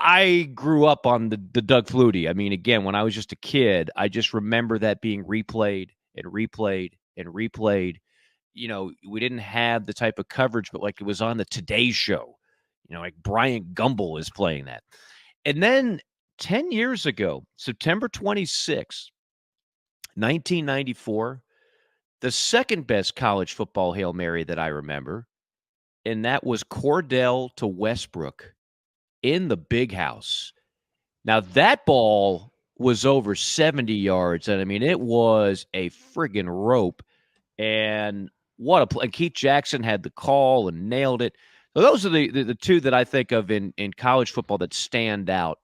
I grew up on the Doug Flutie. I mean, again, when I was just a kid, I just remember that being replayed and replayed and replayed. We didn't have the type of coverage, but like it was on the Today Show. Like Brian Gumble is playing that. And then 10 years ago, September 26th, 1994, the second best college football Hail Mary that I remember, and that was Cordell to Westbrook in the big house. Now, that ball was over 70 yards, and I mean, it was a friggin' rope. And what a play. And Keith Jackson had the call and nailed it. So those are the two that I think of in college football that stand out